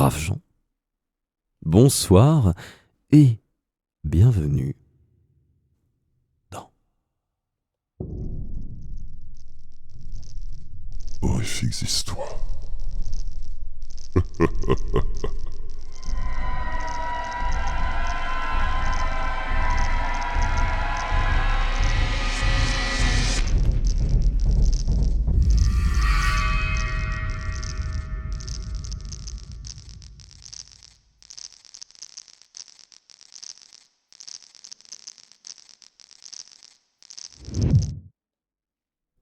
Braves gens, bonsoir et bienvenue dans Horrifiques histoires.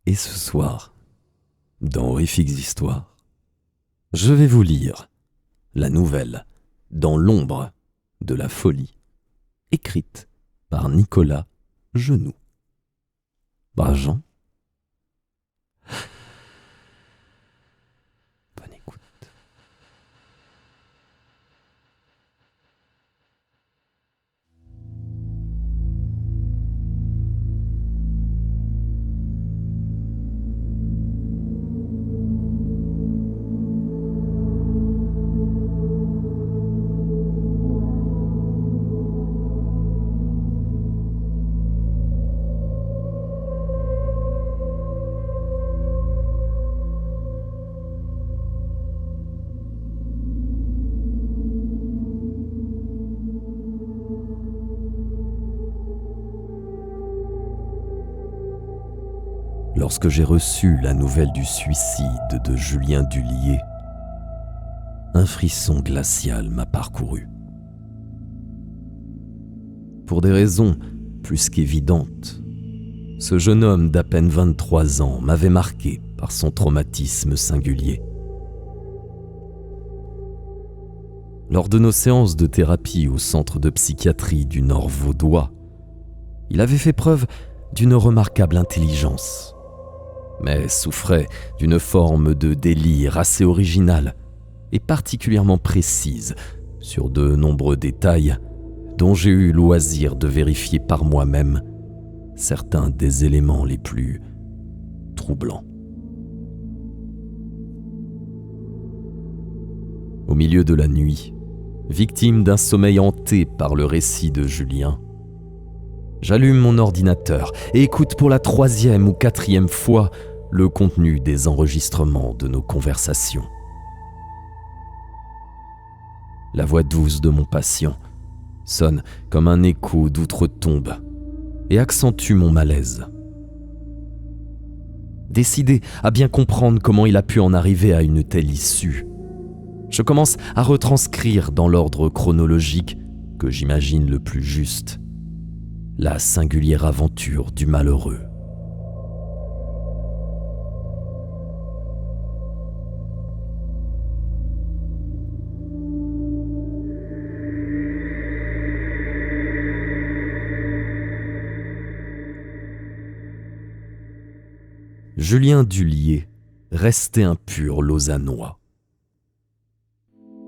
Et ce soir, dans Horrifiques histoires, je vais vous lire la nouvelle Dans l'ombre de la folie, écrite par Nicolas Genoux. Braves gens, bonne écoute. Lorsque j'ai reçu la nouvelle du suicide de Julien Dullier, un frisson glacial m'a parcouru. Pour des raisons plus qu'évidentes, ce jeune homme d'à peine 23 ans m'avait marqué par son traumatisme singulier. Lors de nos séances de thérapie au centre de psychiatrie du Nord vaudois, il avait fait preuve d'une remarquable intelligence, mais souffrait d'une forme de délire assez originale et particulièrement précise sur de nombreux détails dont j'ai eu loisir de vérifier par moi-même certains des éléments les plus troublants. Au milieu de la nuit, victime d'un sommeil hanté par le récit de Julien, j'allume mon ordinateur et écoute pour la 3e ou 4e fois le contenu des enregistrements de nos conversations. La voix douce de mon patient sonne comme un écho d'outre-tombe et accentue mon malaise. Décidé à bien comprendre comment il a pu en arriver à une telle issue, je commence à retranscrire dans l'ordre chronologique que j'imagine le plus juste la singulière aventure du malheureux. Julien Dullier restait un pur lausannois.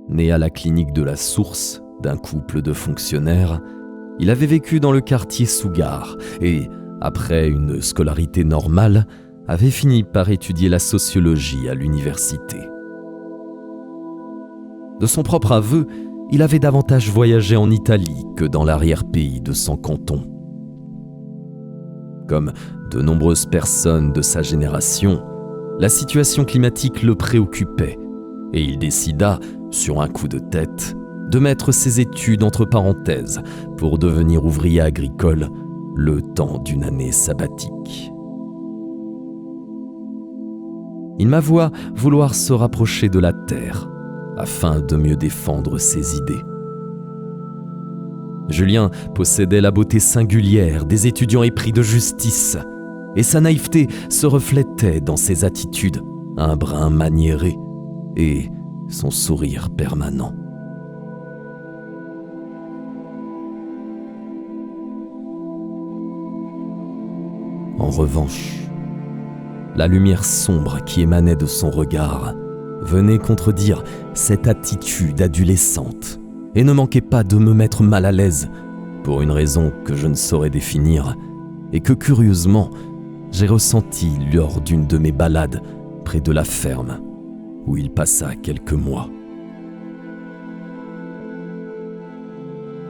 Né à la clinique de la Source d'un couple de fonctionnaires, il avait vécu dans le quartier Sougar et, après une scolarité normale, avait fini par étudier la sociologie à l'université. De son propre aveu, il avait davantage voyagé en Italie que dans l'arrière-pays de son canton. Comme de nombreuses personnes de sa génération, la situation climatique le préoccupait et il décida, sur un coup de tête, de mettre ses études entre parenthèses pour devenir ouvrier agricole le temps d'une année sabbatique. Il m'avoua vouloir se rapprocher de la terre afin de mieux défendre ses idées. Julien possédait la beauté singulière des étudiants épris de justice, et sa naïveté se reflétait dans ses attitudes, un brin maniéré et son sourire permanent. En revanche, la lumière sombre qui émanait de son regard venait contredire cette attitude adolescente et ne manquait pas de me mettre mal à l'aise pour une raison que je ne saurais définir et que curieusement j'ai ressentie lors d'une de mes balades près de la ferme où il passa quelques mois.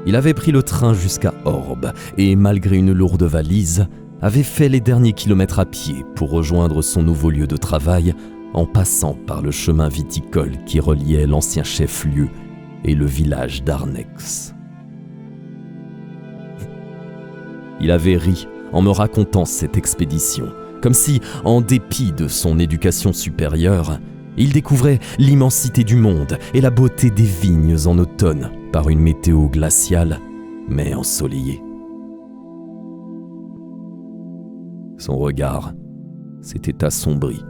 Il avait pris le train jusqu'à Orbe et, malgré une lourde valise, avait fait les derniers kilomètres à pied pour rejoindre son nouveau lieu de travail en passant par le chemin viticole qui reliait l'ancien chef-lieu et le village d'Arnex. Il avait ri en me racontant cette expédition, comme si, en dépit de son éducation supérieure, il découvrait l'immensité du monde et la beauté des vignes en automne par une météo glaciale, mais ensoleillée. Son regard s'était assombri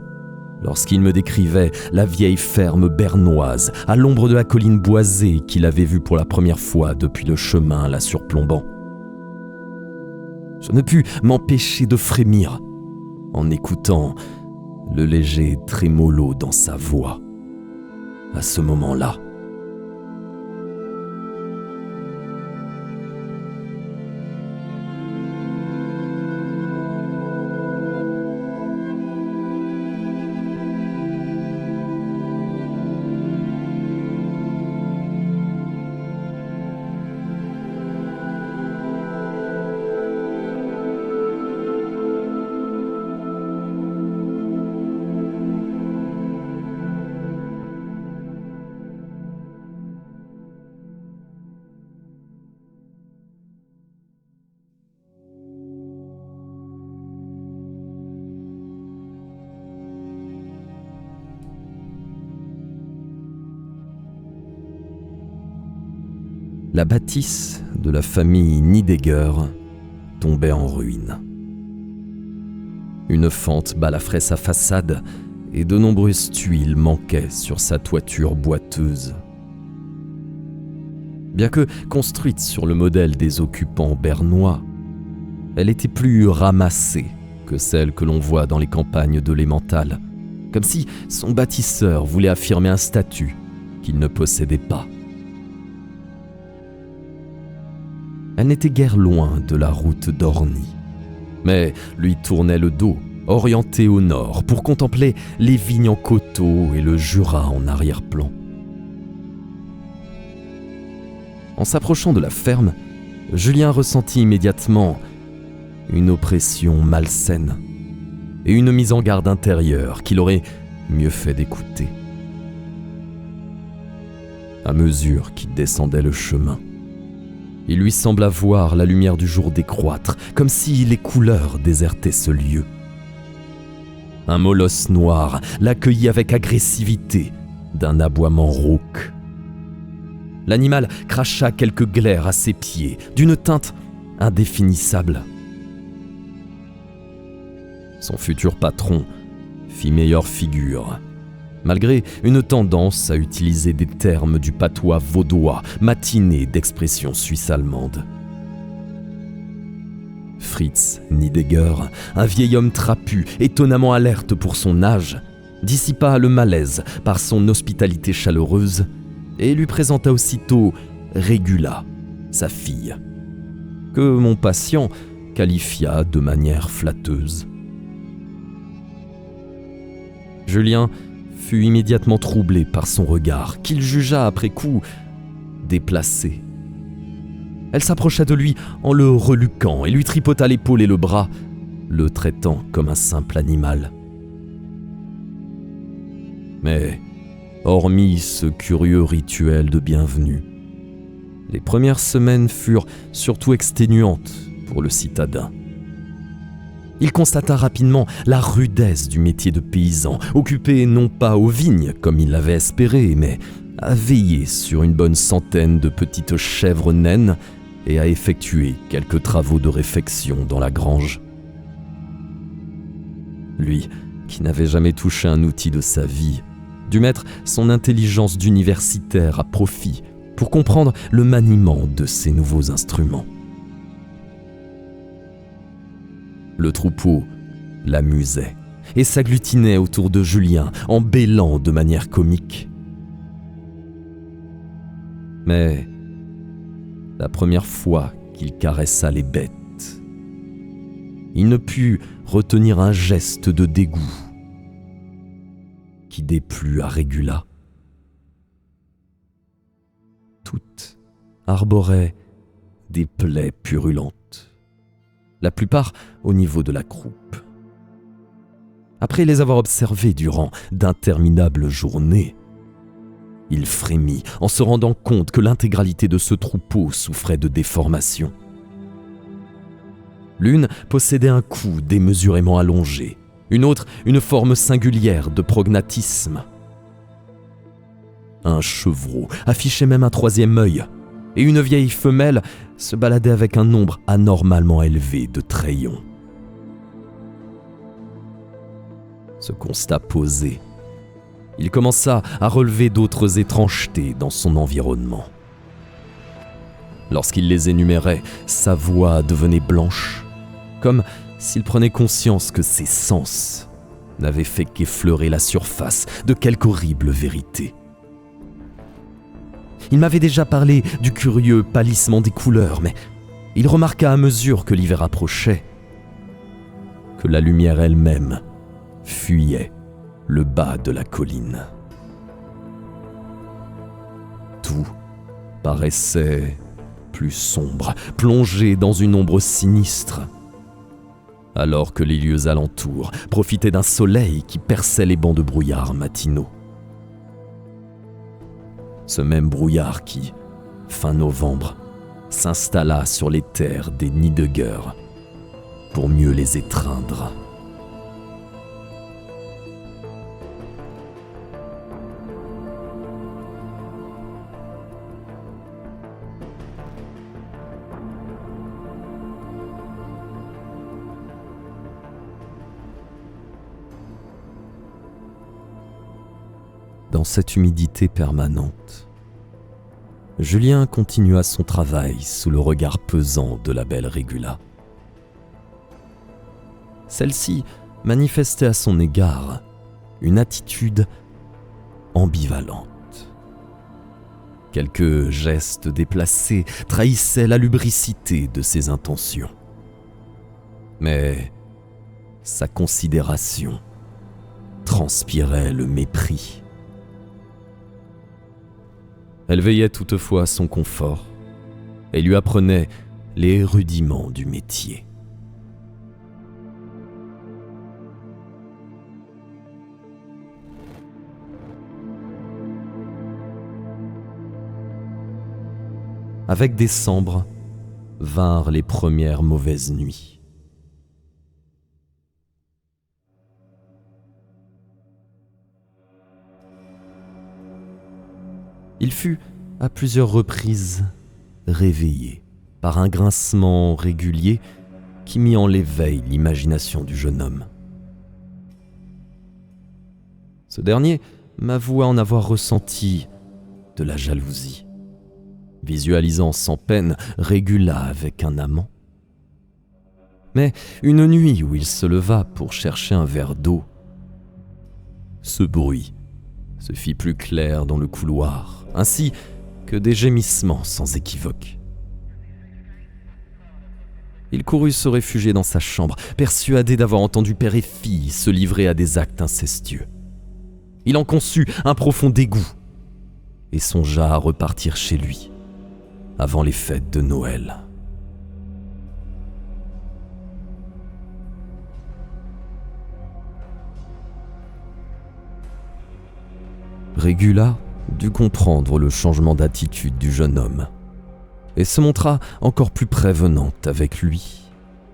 lorsqu'il me décrivait la vieille ferme bernoise à l'ombre de la colline boisée qu'il avait vue pour la première fois depuis le chemin la surplombant. Je ne pus m'empêcher de frémir en écoutant le léger trémolo dans sa voix. À ce moment-là, la bâtisse de la famille Nidegger tombait en ruine. Une fente balafrait sa façade et de nombreuses tuiles manquaient sur sa toiture boiteuse. Bien que construite sur le modèle des occupants bernois, elle était plus ramassée que celle que l'on voit dans les campagnes de l'Emmental, comme si son bâtisseur voulait affirmer un statut qu'il ne possédait pas. Elle n'était guère loin de la route d'Orny, mais lui tournait le dos, orienté au nord, pour contempler les vignes en coteaux et le Jura en arrière-plan. En s'approchant de la ferme, Julien ressentit immédiatement une oppression malsaine et une mise en garde intérieure qu'il aurait mieux fait d'écouter. À mesure qu'il descendait le chemin, il lui sembla voir la lumière du jour décroître, comme si les couleurs désertaient ce lieu. Un molosse noir l'accueillit avec agressivité d'un aboiement rauque. L'animal cracha quelques glaires à ses pieds, d'une teinte indéfinissable. Son futur patron fit meilleure figure, malgré une tendance à utiliser des termes du patois vaudois, matinés d'expressions suisse-allemandes. Fritz Nidegger, un vieil homme trapu, étonnamment alerte pour son âge, dissipa le malaise par son hospitalité chaleureuse et lui présenta aussitôt Régula, sa fille, que mon patient qualifia de manière flatteuse. Julien fut immédiatement troublé par son regard, qu'il jugea après coup déplacé. Elle s'approcha de lui en le reluquant et lui tripota l'épaule et le bras, le traitant comme un simple animal. Mais, hormis ce curieux rituel de bienvenue, les premières semaines furent surtout exténuantes pour le citadin. Il constata rapidement la rudesse du métier de paysan, occupé non pas aux vignes comme il l'avait espéré, mais à veiller sur une bonne centaine de petites chèvres naines et à effectuer quelques travaux de réfection dans la grange. Lui, qui n'avait jamais touché un outil de sa vie, dut mettre son intelligence d'universitaire à profit pour comprendre le maniement de ces nouveaux instruments. Le troupeau l'amusait et s'agglutinait autour de Julien en bêlant de manière comique. Mais la première fois qu'il caressa les bêtes, il ne put retenir un geste de dégoût qui déplut à Régula. Toutes arboraient des plaies purulentes, la plupart au niveau de la croupe. Après les avoir observées durant d'interminables journées, il frémit en se rendant compte que l'intégralité de ce troupeau souffrait de déformations. L'une possédait un cou démesurément allongé, une autre une forme singulière de prognatisme. Un chevreau affichait même un troisième œil, et une vieille femelle se baladait avec un nombre anormalement élevé de trayons. Ce constat posé, il commença à relever d'autres étrangetés dans son environnement. Lorsqu'il les énumérait, sa voix devenait blanche, comme s'il prenait conscience que ses sens n'avaient fait qu'effleurer la surface de quelque horrible vérité. Il m'avait déjà parlé du curieux pâlissement des couleurs, mais il remarqua à mesure que l'hiver approchait que la lumière elle-même fuyait le bas de la colline. Tout paraissait plus sombre, plongé dans une ombre sinistre, alors que les lieux alentours profitaient d'un soleil qui perçait les bancs de brouillard matinaux. Ce même brouillard qui, fin novembre, s'installa sur les terres des Nidegger pour mieux les étreindre. Dans cette humidité permanente, Julien continua son travail sous le regard pesant de la belle Régula. Celle-ci manifestait à son égard une attitude ambivalente. Quelques gestes déplacés trahissaient la lubricité de ses intentions. Mais sa considération transpirait le mépris. Elle veillait toutefois à son confort et lui apprenait les rudiments du métier. Avec décembre vinrent les premières mauvaises nuits. Il fut à plusieurs reprises réveillé par un grincement régulier qui mit en éveil l'imagination du jeune homme. Ce dernier m'avoua en avoir ressenti de la jalousie, visualisant sans peine Régula avec un amant. Mais une nuit où il se leva pour chercher un verre d'eau, ce bruit se fit plus clair dans le couloir, ainsi que des gémissements sans équivoque. Il courut se réfugier dans sa chambre, persuadé d'avoir entendu père et fille se livrer à des actes incestueux. Il en conçut un profond dégoût et songea à repartir chez lui avant les fêtes de Noël. Régula dut comprendre le changement d'attitude du jeune homme et se montra encore plus prévenante avec lui,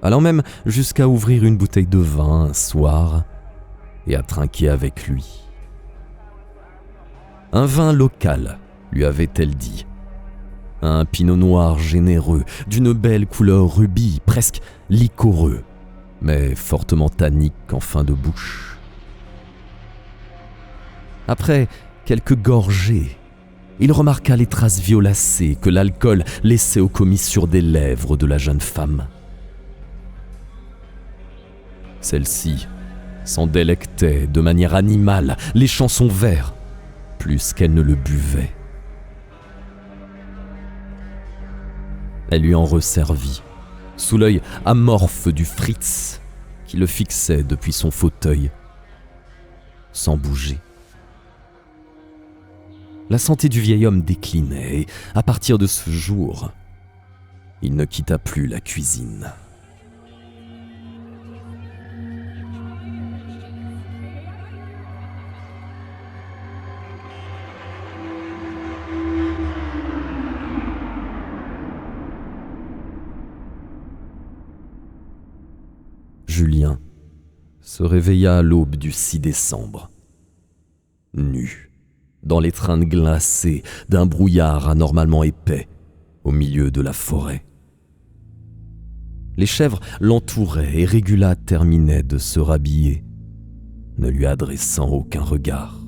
allant même jusqu'à ouvrir une bouteille de vin un soir et à trinquer avec lui. Un vin local, lui avait-elle dit, un pinot noir généreux, d'une belle couleur rubis, presque liquoreux, mais fortement tannique en fin de bouche. Après quelques gorgées, il remarqua les traces violacées que l'alcool laissait aux commissures des lèvres de la jeune femme. Celle-ci s'en délectait de manière animale, léchant son verre, plus qu'elle ne le buvait. Elle lui en resservit, sous l'œil amorphe du Fritz, qui le fixait depuis son fauteuil, sans bouger. La santé du vieil homme déclinait et, à partir de ce jour, il ne quitta plus la cuisine. Julien se réveilla à l'aube du 6 décembre. Nu, dans l'étreinte glacée d'un brouillard anormalement épais, au milieu de la forêt. Les chèvres l'entouraient et Régula terminait de se rhabiller, ne lui adressant aucun regard.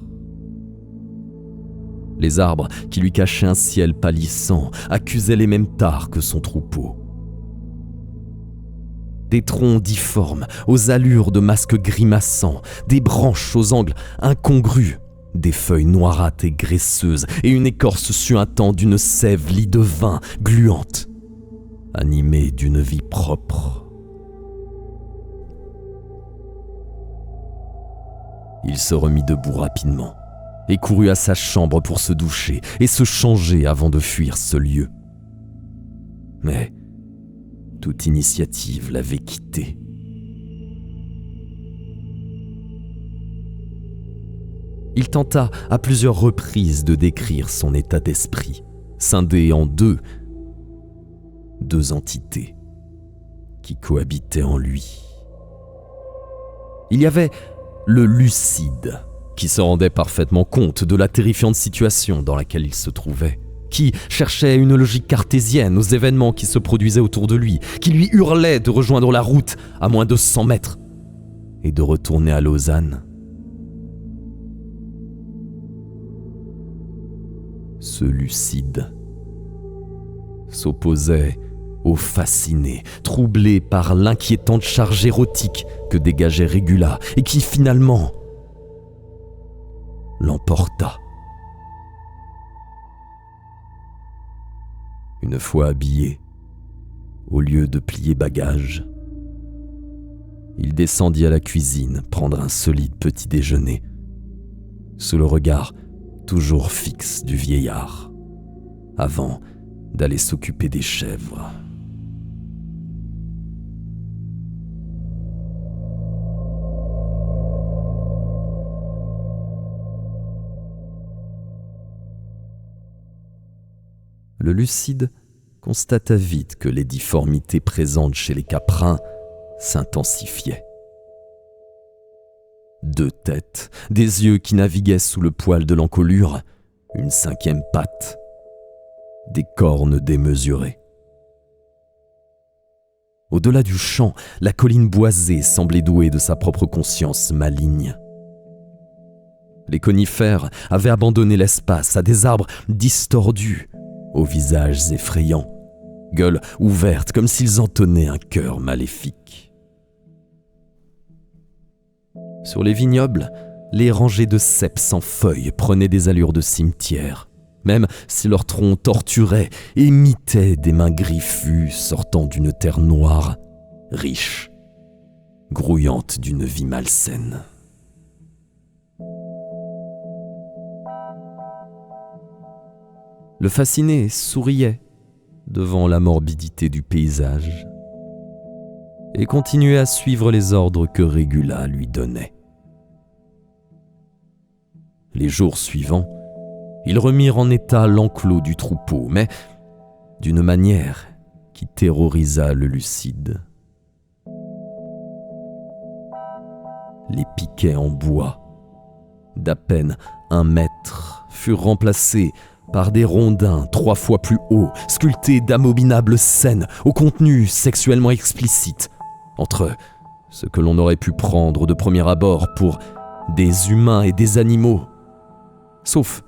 Les arbres qui lui cachaient un ciel pâlissant accusaient les mêmes tares que son troupeau. Des troncs difformes aux allures de masques grimaçants, des branches aux angles incongrus, des feuilles noirâtres et graisseuses et une écorce suintant d'une sève lit de vin gluante, animée d'une vie propre. Il se remit debout rapidement et courut à sa chambre pour se doucher et se changer avant de fuir ce lieu. Mais toute initiative l'avait quitté. Il tenta à plusieurs reprises de décrire son état d'esprit, scindé en deux entités qui cohabitaient en lui. Il y avait le lucide, qui se rendait parfaitement compte de la terrifiante situation dans laquelle il se trouvait, qui cherchait une logique cartésienne aux événements qui se produisaient autour de lui, qui lui hurlait de rejoindre la route à moins de 100 mètres et de retourner à Lausanne. Ce lucide s'opposait au fasciné, troublé par l'inquiétante charge érotique que dégageait Régula et qui finalement l'emporta. Une fois habillé, au lieu de plier bagages, il descendit à la cuisine prendre un solide petit déjeuner, sous le regard toujours fixe du vieillard, avant d'aller s'occuper des chèvres. Le lucide constata vite que les difformités présentes chez les caprins s'intensifiaient. 2 têtes, des yeux qui naviguaient sous le poil de l'encolure, une 5e patte, des cornes démesurées. Au-delà du champ, la colline boisée semblait douée de sa propre conscience maligne. Les conifères avaient abandonné l'espace à des arbres distordus, aux visages effrayants, gueules ouvertes comme s'ils entonnaient un chœur maléfique. Sur les vignobles, les rangées de cèpes sans feuilles prenaient des allures de cimetière, même si leurs troncs torturés imitaient des mains griffues sortant d'une terre noire, riche, grouillante d'une vie malsaine. Le fasciné souriait devant la morbidité du paysage et continuait à suivre les ordres que Régula lui donnait. Les jours suivants, ils remirent en état l'enclos du troupeau, mais d'une manière qui terrorisa le lucide. Les piquets en bois, d'à peine 1 mètre, furent remplacés par des rondins 3 fois plus hauts, sculptés d'abominables scènes au contenu sexuellement explicite, entre ce que l'on aurait pu prendre de premier abord pour des humains et des animaux. Sauf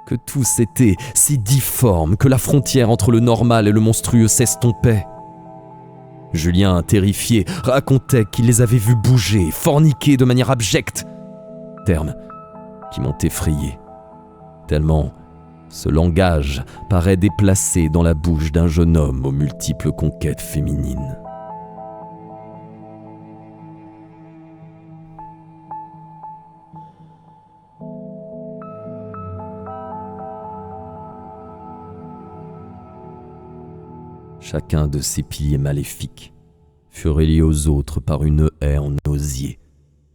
que tous étaient si difformes que la frontière entre le normal et le monstrueux s'estompait. Julien, terrifié, racontait qu'il les avait vus bouger, forniquer de manière abjecte, terme qui m'ont effrayé, tellement ce langage paraît déplacé dans la bouche d'un jeune homme aux multiples conquêtes féminines. Chacun de ces piliers maléfiques fut relié aux autres par une haie en osier,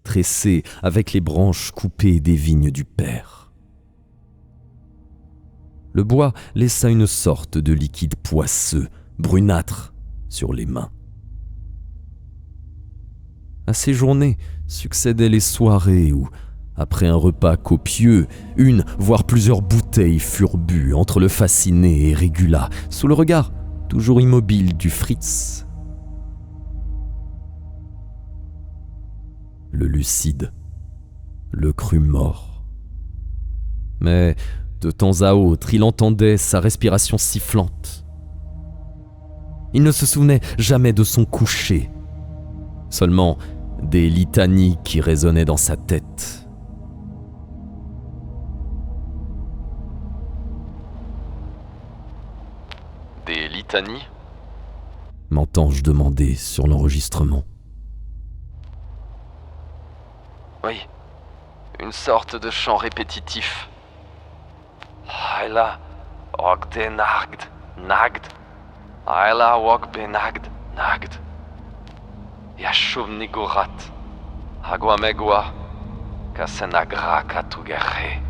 tressée avec les branches coupées des vignes du père. Le bois laissa une sorte de liquide poisseux, brunâtre, sur les mains. À ces journées succédaient les soirées où, après un repas copieux, une, voire plusieurs bouteilles furent bues entre le fasciné et Régula, sous le regard toujours immobile du Fritz. Le lucide le crut mort. Mais de temps à autre, il entendait sa respiration sifflante. Il ne se souvenait jamais de son coucher, seulement des litanies qui résonnaient dans sa tête. Des litanies ? M'entends-je demander sur l'enregistrement. Oui, une sorte de chant répétitif. Haila, og de nagd, nagd. Haila, og benagd, nagd. Yashum nigorat. Agua megua. Kasenagra katugere.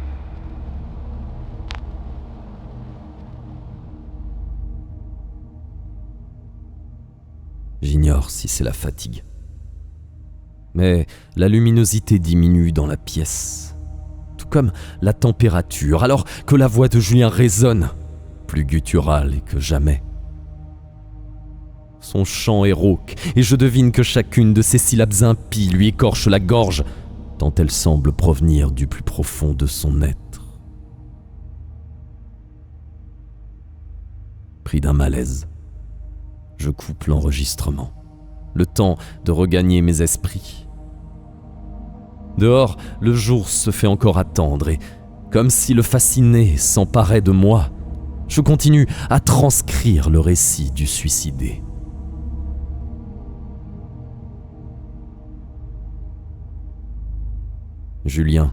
J'ignore si c'est la fatigue. Mais la luminosité diminue dans la pièce, tout comme la température, alors que la voix de Julien résonne, plus gutturale que jamais. Son chant est rauque, et je devine que chacune de ses syllabes impies lui écorche la gorge, tant elle semble provenir du plus profond de son être. Pris d'un malaise, je coupe l'enregistrement, le temps de regagner mes esprits. Dehors, le jour se fait encore attendre et, comme si le fasciné s'emparait de moi, je continue à transcrire le récit du suicidé. Julien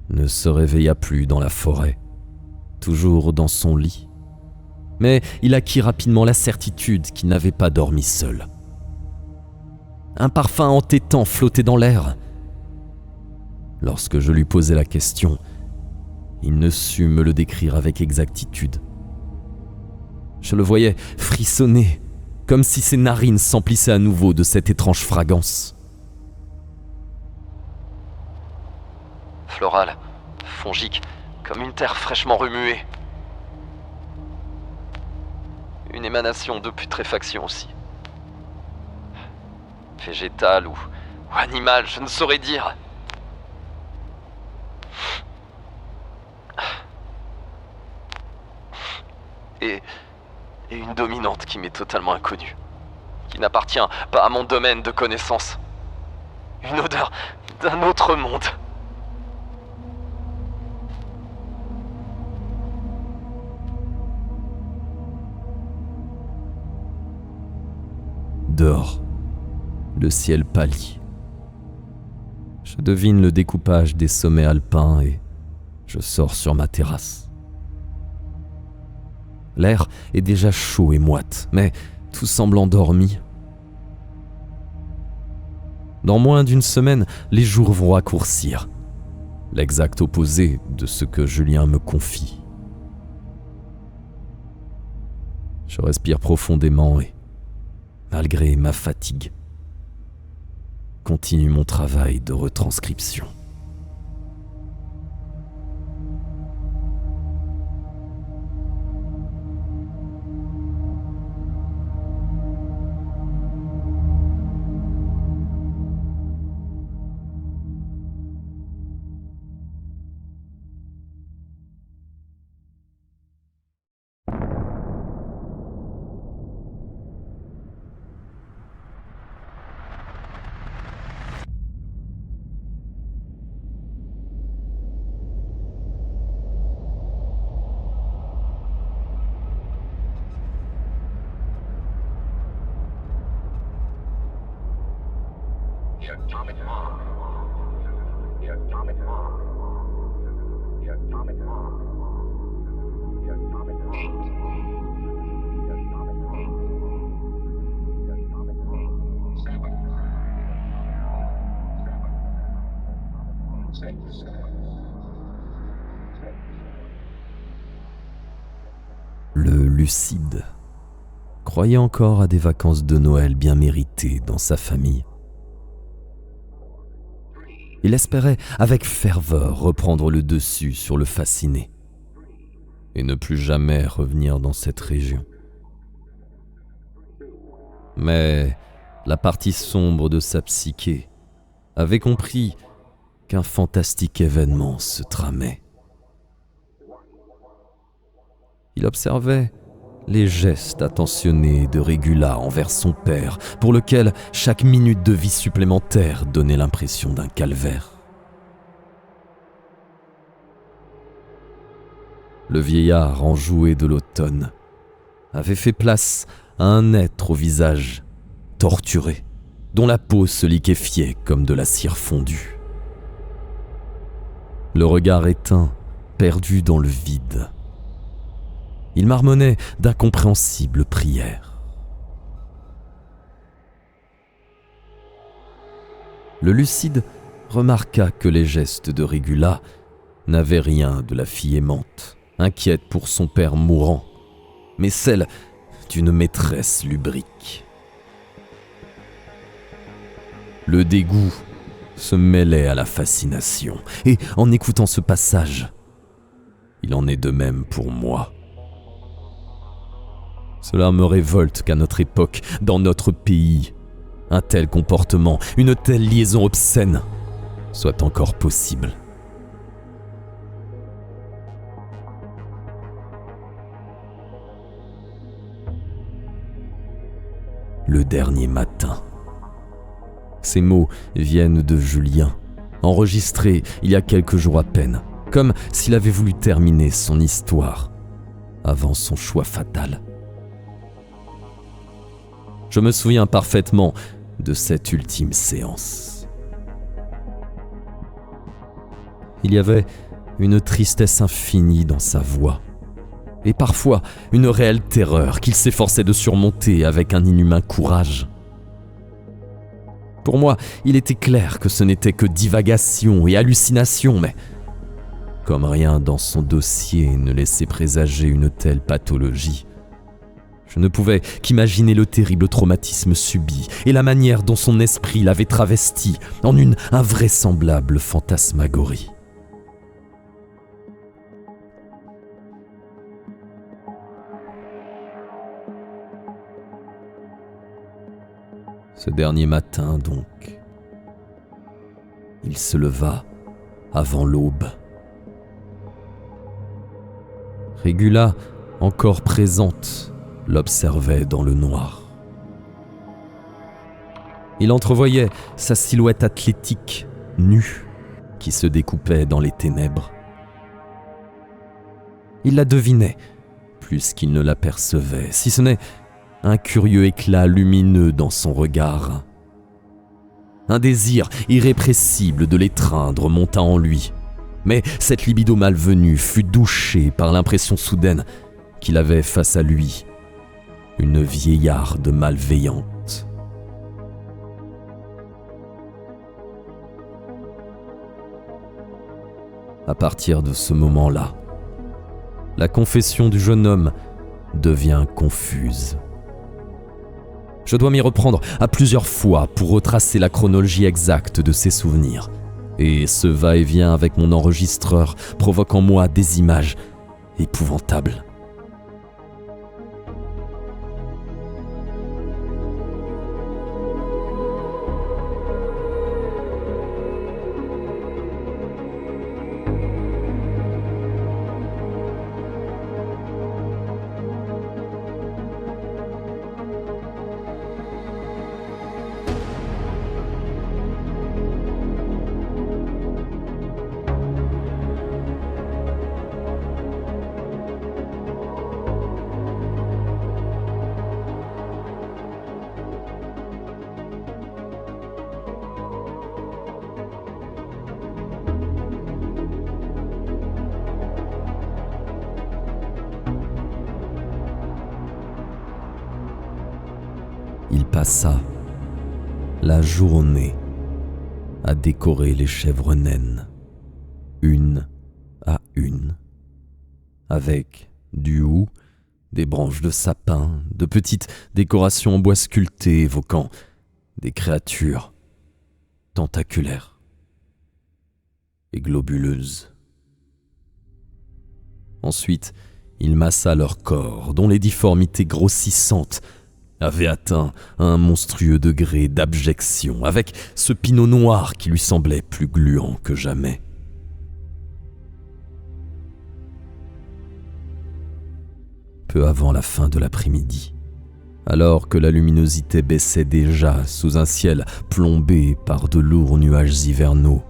ne se réveilla plus dans la forêt, toujours dans son lit. Mais il acquit rapidement la certitude qu'il n'avait pas dormi seul. Un parfum entêtant flottait dans l'air. Lorsque je lui posai la question, il ne sut me le décrire avec exactitude. Je le voyais frissonner, comme si ses narines s'emplissaient à nouveau de cette étrange fragrance. Floral, fongique, comme une terre fraîchement remuée. Une émanation de putréfaction aussi. Végétal ou animal, je ne saurais dire. Et une dominante qui m'est totalement inconnue, qui n'appartient pas à mon domaine de connaissance. Une odeur d'un autre monde. Dehors, le ciel pâlit. Je devine le découpage des sommets alpins et je sors sur ma terrasse. L'air est déjà chaud et moite, mais tout semble endormi. Dans moins d'une semaine, les jours vont raccourcir. L'exact opposé de ce que Julien me confie. Je respire profondément et, malgré ma fatigue, continue mon travail de retranscription. The atomic bomb. The atomic bomb. The atomic bomb. The atomic bomb. The atomic bomb. Le lucide croyait encore à des vacances de Noël bien méritées dans sa famille. Il espérait avec ferveur reprendre le dessus sur le fasciné et ne plus jamais revenir dans cette région. Mais la partie sombre de sa psyché avait compris qu'un fantastique événement se tramait. Il observait les gestes attentionnés de Régula envers son père, pour lequel chaque minute de vie supplémentaire donnait l'impression d'un calvaire. Le vieillard enjoué de l'automne avait fait place à un être au visage torturé, dont la peau se liquéfiait comme de la cire fondue. Le regard éteint, perdu dans le vide. Il marmonnait d'incompréhensibles prières. Le lucide remarqua que les gestes de Régula n'avaient rien de la fille aimante, inquiète pour son père mourant, mais celle d'une maîtresse lubrique. Le dégoût se mêlait à la fascination, et en écoutant ce passage, il en est de même pour moi. Cela me révolte qu'à notre époque, dans notre pays, un tel comportement, une telle liaison obscène, soit encore possible. Le dernier matin. Ces mots viennent de Julien, enregistrés il y a quelques jours à peine, comme s'il avait voulu terminer son histoire avant son choix fatal. Je me souviens parfaitement de cette ultime séance. Il y avait une tristesse infinie dans sa voix, et parfois une réelle terreur qu'il s'efforçait de surmonter avec un inhumain courage. Pour moi, il était clair que ce n'était que divagation et hallucination, mais comme rien dans son dossier ne laissait présager une telle pathologie, je ne pouvais qu'imaginer le terrible traumatisme subi et la manière dont son esprit l'avait travesti en une invraisemblable fantasmagorie. Ce dernier matin, donc, il se leva avant l'aube. Régula, encore présente, l'observait dans le noir. Il entrevoyait sa silhouette athlétique, nue, qui se découpait dans les ténèbres. Il la devinait, plus qu'il ne l'apercevait, si ce n'est un curieux éclat lumineux dans son regard. Un désir irrépressible de l'étreindre monta en lui, mais cette libido malvenue fut douchée par l'impression soudaine qu'il avait face à lui une vieillarde malveillante. À partir de ce moment-là, la confession du jeune homme devient confuse. Je dois m'y reprendre à plusieurs fois pour retracer la chronologie exacte de ses souvenirs, et ce va-et-vient avec mon enregistreur provoque en moi des images épouvantables. Il passa la journée à décorer les chèvres naines, une à une, avec du houx, Des branches de sapin, de petites décorations en bois sculpté évoquant des créatures tentaculaires et globuleuses. Ensuite, il massa leur corps, dont les difformités grossissantes avaient atteint un monstrueux degré d'abjection, avec ce pinot noir qui lui semblait plus gluant que jamais. Peu avant la fin de l'après-midi, alors que la luminosité baissait déjà sous un ciel plombé par de lourds nuages hivernaux,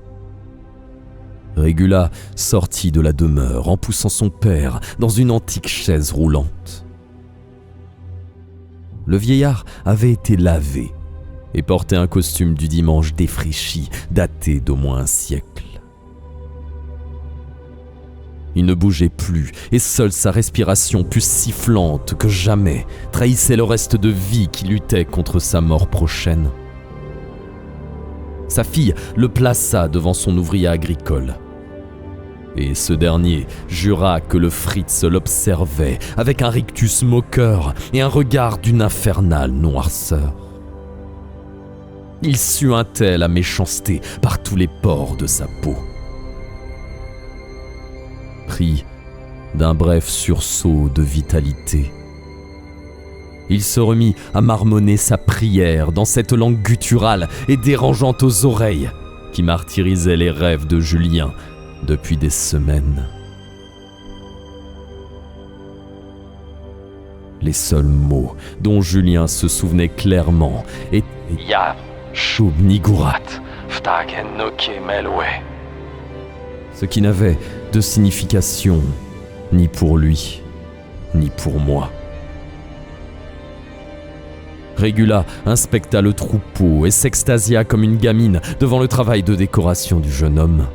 Régula sortit de la demeure en poussant son père dans une antique chaise roulante. Le vieillard avait été lavé et portait un costume du dimanche défraîchi, daté d'au moins un siècle. Il ne bougeait plus, et seule sa respiration plus sifflante que jamais trahissait le reste de vie qui luttait contre sa mort prochaine. Sa fille le plaça devant son ouvrier agricole. Et ce dernier jura que le Fritz l'observait avec un rictus moqueur et un regard d'une infernale noirceur. Il suintait la méchanceté par tous les pores de sa peau. Pris d'un bref sursaut de vitalité, il se remit à marmonner sa prière dans cette langue gutturale et dérangeante aux oreilles qui martyrisait les rêves de Julien depuis des semaines. Les seuls mots dont Julien se souvenait clairement étaient Ya, Shub Nigurat, Ftagen Noke Melwe. ce qui n'avait de signification ni pour lui, ni pour moi. Régula inspecta le troupeau et s'extasia comme une gamine devant le travail de décoration du jeune homme.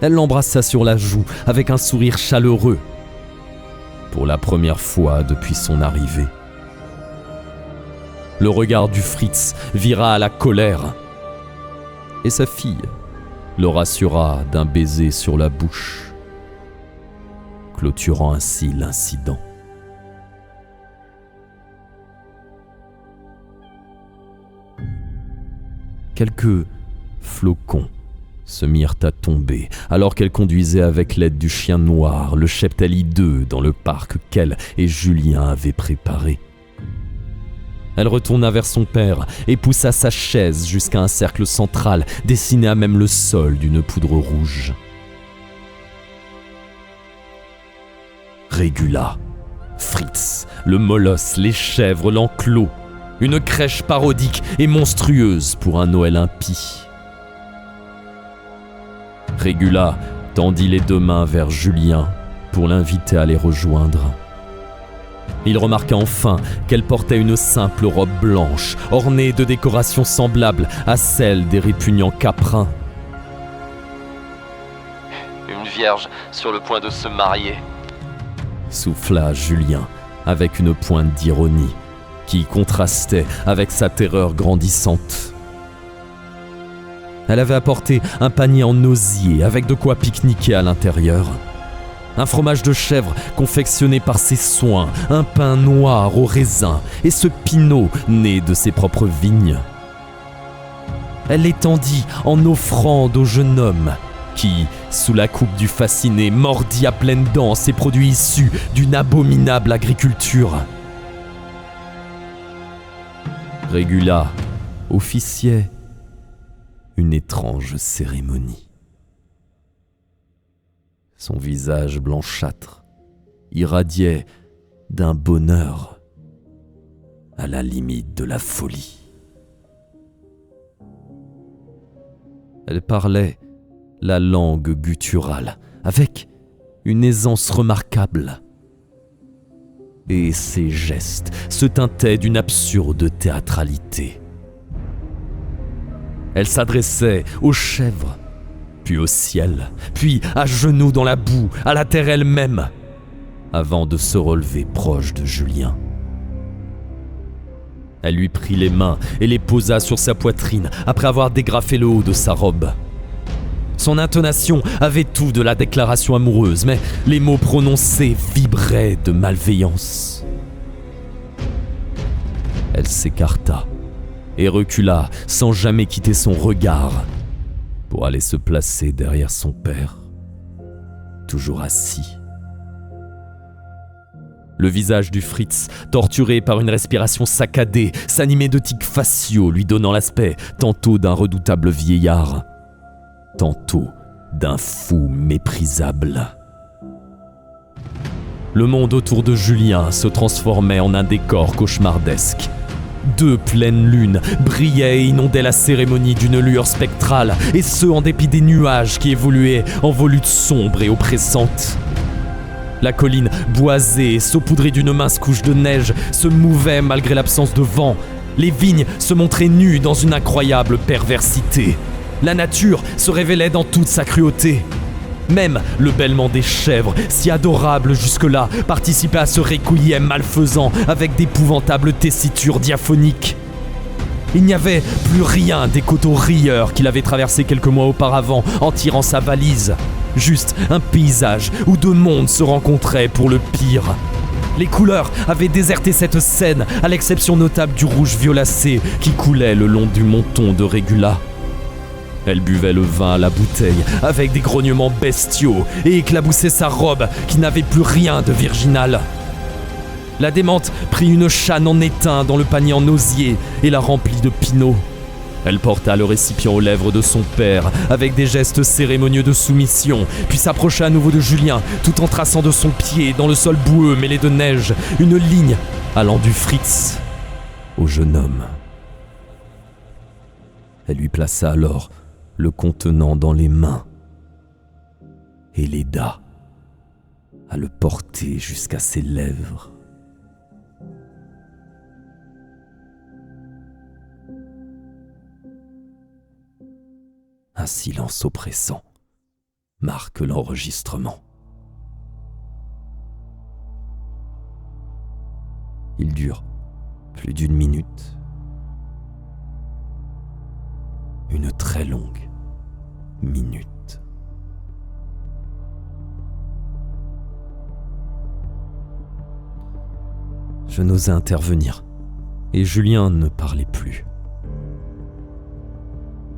Elle l'embrassa sur la joue avec un sourire chaleureux, pour la première fois depuis son arrivée. Le regard du Fritz vira à la colère, et sa fille le rassura d'un baiser sur la bouche, clôturant ainsi l'incident. Quelques flocons se mirent à tomber alors qu'elle conduisait avec l'aide du chien noir le cheptel hideux dans le parc qu'elle et Julien avaient préparé. Elle retourna vers son père et poussa sa chaise jusqu'à un cercle central dessiné à même le sol d'une poudre rouge. Régula, Fritz, le molosse, les chèvres, l'enclos, une crèche parodique et monstrueuse pour un Noël impie. Régula tendit les deux mains vers Julien pour l'inviter à les rejoindre. Il remarqua enfin qu'elle portait une simple robe blanche, ornée de décorations semblables à celles des répugnants caprins. Une vierge sur le point de se marier. Souffla Julien avec une pointe d'ironie qui contrastait avec sa terreur grandissante. Elle avait apporté un panier en osier avec de quoi pique-niquer à l'intérieur. Un fromage de chèvre confectionné par ses soins, un pain noir au raisin et ce pinot né de ses propres vignes. Elle l'étendit en offrande au jeune homme qui, sous la coupe du fasciné, mordit à pleines dents ces produits issus d'une abominable agriculture. Régula officiait une étrange cérémonie. Son visage blanchâtre irradiait d'un bonheur à la limite de la folie. Elle parlait la langue gutturale avec une aisance remarquable. Et ses gestes se teintaient d'une absurde théâtralité. Elle s'adressait aux chèvres, puis au ciel, puis à genoux dans la boue, à la terre elle-même, avant de se relever proche de Julien. Elle lui prit les mains et les posa sur sa poitrine après avoir dégrafé le haut de sa robe. Son intonation avait tout de la déclaration amoureuse, mais les mots prononcés vibraient de malveillance. Elle s'écarta et recula sans jamais quitter son regard pour aller se placer derrière son père, toujours assis. Le visage du Fritz, torturé par une respiration saccadée, s'animait de tics faciaux, lui donnant l'aspect tantôt d'un redoutable vieillard, tantôt d'un fou méprisable. Le monde autour de Julien se transformait en un décor cauchemardesque. 2 pleines lunes brillaient et inondaient la cérémonie d'une lueur spectrale, et ce en dépit des nuages qui évoluaient en volutes sombres et oppressantes. La colline, boisée et saupoudrée d'une mince couche de neige, se mouvait malgré l'absence de vent. Les vignes se montraient nues dans une incroyable perversité. La nature se révélait dans toute sa cruauté. Même le bêlement des chèvres, si adorable jusque-là, participait à ce requiem malfaisant avec d'épouvantables tessitures diaphoniques. Il n'y avait plus rien des coteaux rieurs qu'il avait traversés quelques mois auparavant en tirant sa valise. Juste un paysage où 2 mondes se rencontraient pour le pire. Les couleurs avaient déserté cette scène, à l'exception notable du rouge violacé qui coulait le long du menton de Régula. Elle buvait le vin à la bouteille avec des grognements bestiaux et éclaboussait sa robe qui n'avait plus rien de virginal. La démente prit une châne en étain dans le panier en osier et la remplit de pinots. Elle porta le récipient aux lèvres de son père avec des gestes cérémonieux de soumission, puis s'approcha à nouveau de Julien tout en traçant de son pied dans le sol boueux mêlé de neige une ligne allant du Fritz au jeune homme. Elle lui plaça alors le contenant dans les mains et l'aida à le porter jusqu'à ses lèvres. Un silence oppressant marque l'enregistrement. Il dure plus d'1 minute. Une très longue minute. Je n'osais intervenir et Julien ne parlait plus.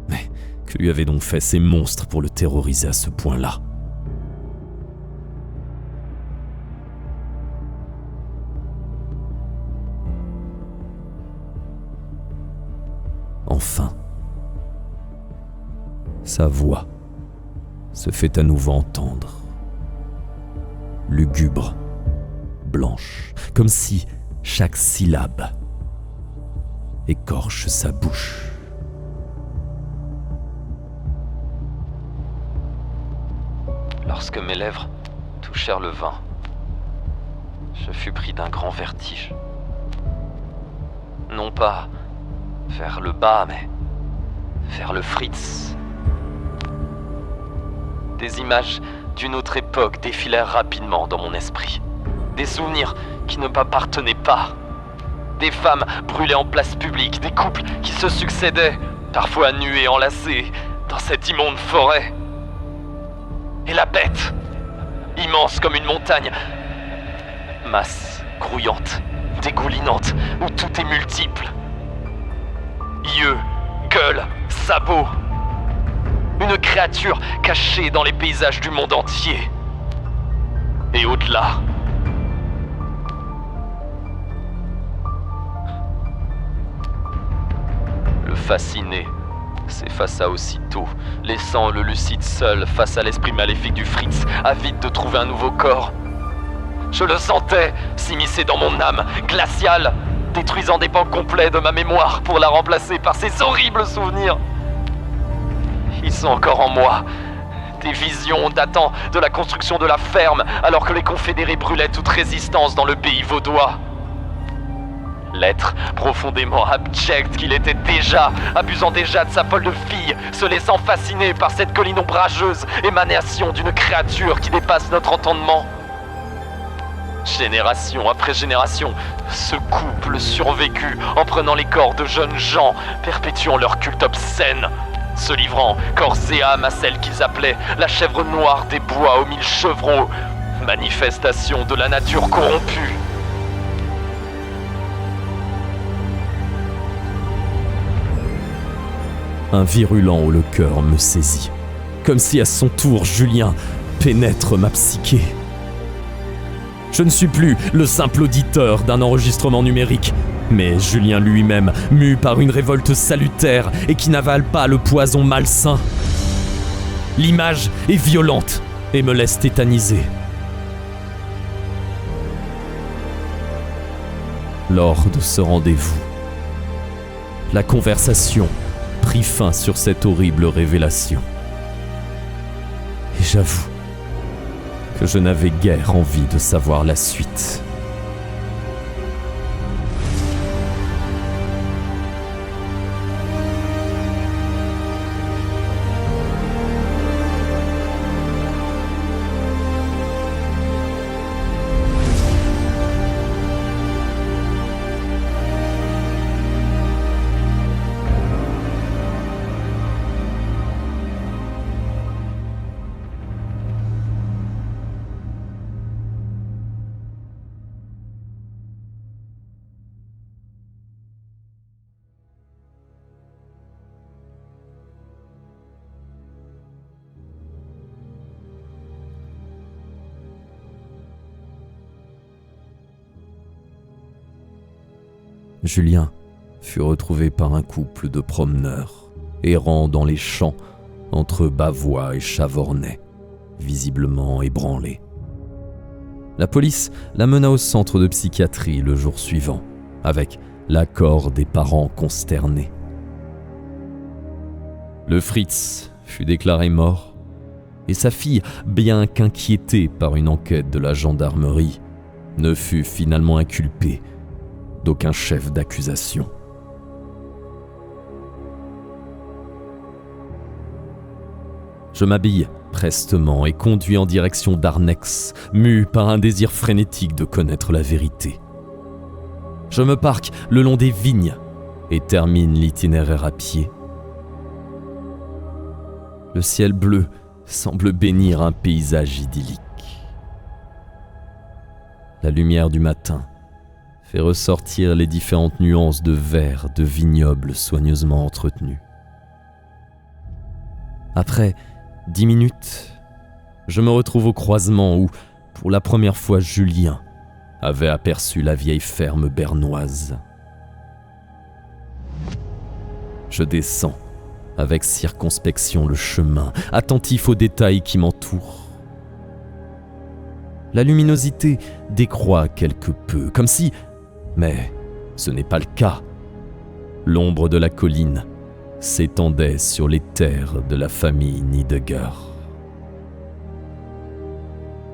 Mais que lui avaient donc fait ces monstres pour le terroriser à ce point-là ? Enfin, sa voix se fait à nouveau entendre, lugubre, blanche, comme si chaque syllabe écorche sa bouche. Lorsque mes lèvres touchèrent le vin, je fus pris d'un grand vertige. Non pas vers le bas, mais vers le Fritz. Des images d'une autre époque défilèrent rapidement dans mon esprit. Des souvenirs qui ne m'appartenaient pas. Des femmes brûlées en place publique, des couples qui se succédaient, parfois nus et enlacés, dans cette immonde forêt. Et la bête, immense comme une montagne, masse grouillante, dégoulinante, où tout est multiple. Yeux, gueule, sabots. Une créature cachée dans les paysages du monde entier. Et au-delà. Le fasciné s'effaça aussitôt, laissant le lucide seul face à l'esprit maléfique du Fritz, avide de trouver un nouveau corps. Je le sentais s'immiscer dans mon âme, glaciale, détruisant des pans complets de ma mémoire pour la remplacer par ces horribles souvenirs. Ils sont encore en moi, des visions datant de la construction de la ferme, alors que les confédérés brûlaient toute résistance dans le pays vaudois. L'être profondément abject qu'il était déjà, abusant déjà de sa folle de fille, se laissant fasciner par cette colline ombrageuse, émanation d'une créature qui dépasse notre entendement. Génération après génération, ce couple survécu en prenant les corps de jeunes gens, perpétuant leur culte obscène, se livrant corps et âme à celle qu'ils appelaient la chèvre noire des bois aux 1000 chevreaux, manifestation de la nature corrompue. Un virulent haut le cœur me saisit, comme si à son tour Julien pénètre ma psyché. Je ne suis plus le simple auditeur d'un enregistrement numérique, mais Julien lui-même, mu par une révolte salutaire et qui n'avale pas le poison malsain. L'image est violente et me laisse tétanisé. Lors de ce rendez-vous, la conversation prit fin sur cette horrible révélation. Et j'avoue que je n'avais guère envie de savoir la suite. Julien fut retrouvé par un couple de promeneurs, errant dans les champs entre Bavois et Chavornay, visiblement ébranlés. La police l'amena au centre de psychiatrie le jour suivant, avec l'accord des parents consternés. Le Fritz fut déclaré mort, et sa fille, bien qu'inquiétée par une enquête de la gendarmerie, ne fut finalement inculpée d'aucun chef d'accusation. Je m'habille prestement et conduis en direction d'Arnex, mu par un désir frénétique de connaître la vérité. Je me parque le long des vignes et termine l'itinéraire à pied. Le ciel bleu semble bénir un paysage idyllique. La lumière du matin fait ressortir les différentes nuances de vert de vignobles soigneusement entretenus. Après 10 minutes, je me retrouve au croisement où, pour la première fois, Julien avait aperçu la vieille ferme bernoise. Je descends avec circonspection le chemin, attentif aux détails qui m'entourent. La luminosité décroît quelque peu, comme si, mais ce n'est pas le cas, l'ombre de la colline s'étendait sur les terres de la famille Niedegger.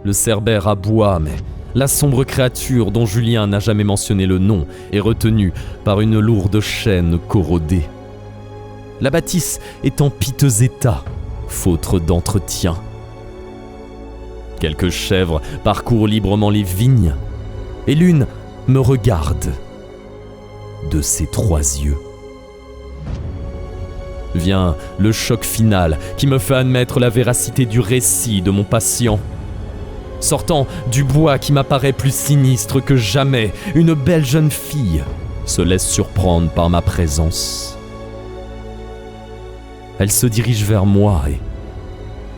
Le cerbère aboie, mais la sombre créature dont Julien n'a jamais mentionné le nom est retenue par une lourde chaîne corrodée. La bâtisse est en piteux état, faute d'entretien. Quelques chèvres parcourent librement les vignes, et l'une me regarde de ses 3 yeux. Vient le choc final qui me fait admettre la véracité du récit de mon patient. Sortant du bois qui m'apparaît plus sinistre que jamais, une belle jeune fille se laisse surprendre par ma présence. Elle se dirige vers moi et,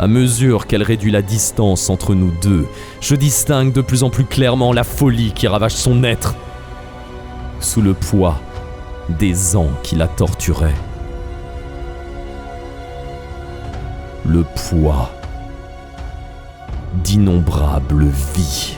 à mesure qu'elle réduit la distance entre nous deux, je distingue de plus en plus clairement la folie qui ravage son être, sous le poids des ans qui la torturaient. Le poids d'innombrables vies.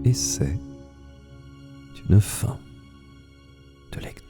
et c'est une fin de lecture.